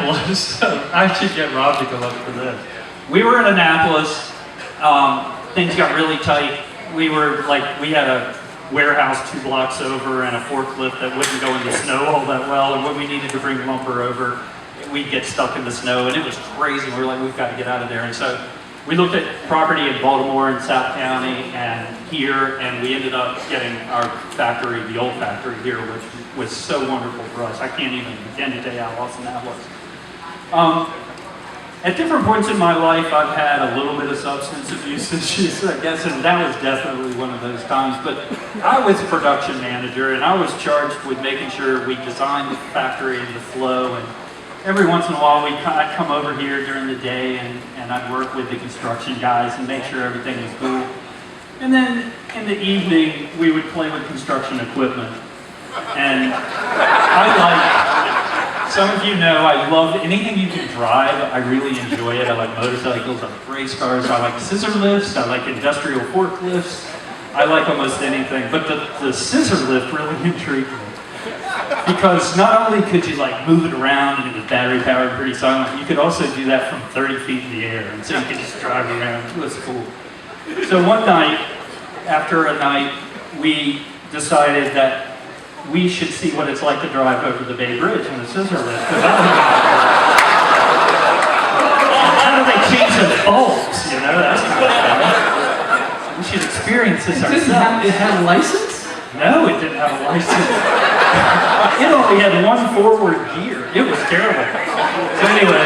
Annapolis. I should get Rob to go up for this. We were in Annapolis. Things got really tight. We had a warehouse 2 blocks over and a forklift that wouldn't go in the snow all that well. And when we needed to bring lumber over, we'd get stuck in the snow, and it was crazy. We were like, we've got to get out of there. And so we looked at property in Baltimore and South County and here, and we ended up getting our factory, the old factory here, which was so wonderful for us. I can't even begin to tell you how awesome that was. At different points in my life, I've had a little bit of substance abuse issues, I guess, and that was definitely one of those times. But I was a production manager, and I was charged with making sure we designed the factory and the flow. And every once in a while, I'd come over here during the day, and I'd work with the construction guys and make sure everything was cool. And then in the evening, we would play with construction equipment. And some of you know, I love anything you can drive. I really enjoy it. I like motorcycles, I like race cars, I like scissor lifts, I like industrial forklifts. I like almost anything, but the scissor lift really intrigued me. Because not only could you like move it around and it was battery powered and pretty silent, you could also do that from 30 feet in the air. And so you could just drive around. It was cool. So one night, after a night, we decided that we should see what it's like to drive over the Bay Bridge in a scissor lift. How do they change the bulbs? You know, that's kind of fun. We should experience this ourselves. It had a license? No, it didn't have a license. It only had 1 forward gear. It was terrible. So anyway,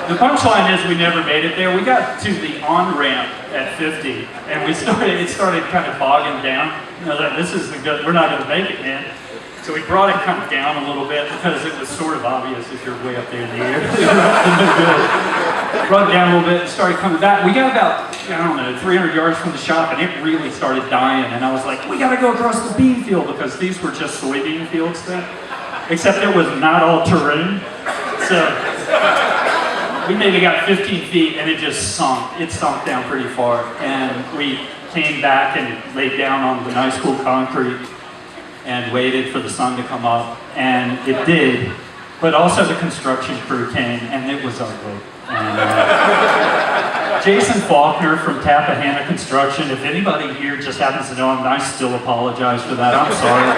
the punchline is we never made it there. We got to the on-ramp at 50, and it started kind of bogging down. You know, that this is we're not going to make it, man. So we brought it kind of down a little bit because it was sort of obvious if you're way up there in the air. Brought it down a little bit and started coming back. We got about, I don't know, 300 yards from the shop, and it really started dying. And I was like, we got to go across the bean field because these were just soybean fields then. Except it was not all terrain. So we maybe got 15 feet and it just sunk. It sunk down pretty far. And we came back and laid down on the nice cool concrete and waited for the sun to come up, and it did. But also the construction crew came, and it was ugly. And, Jason Faulkner from Tappahannock Construction, if anybody here just happens to know him, I still apologize for that, I'm sorry.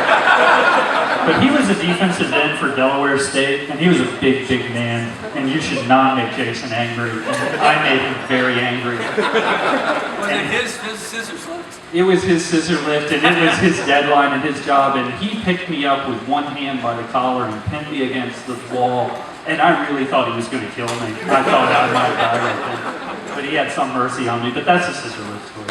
But he was a defensive end for Delaware State, and he was a big, big man, and you should not make Jason angry. And I made him very angry. Was it his scissors lift? It was his scissor lift, and it was his deadline and his job, and he picked me up with one hand by the collar and pinned me against the wall, and I really thought he was going to kill me. I thought I might die right then. But he had some mercy on me, but that's a scissor lift story.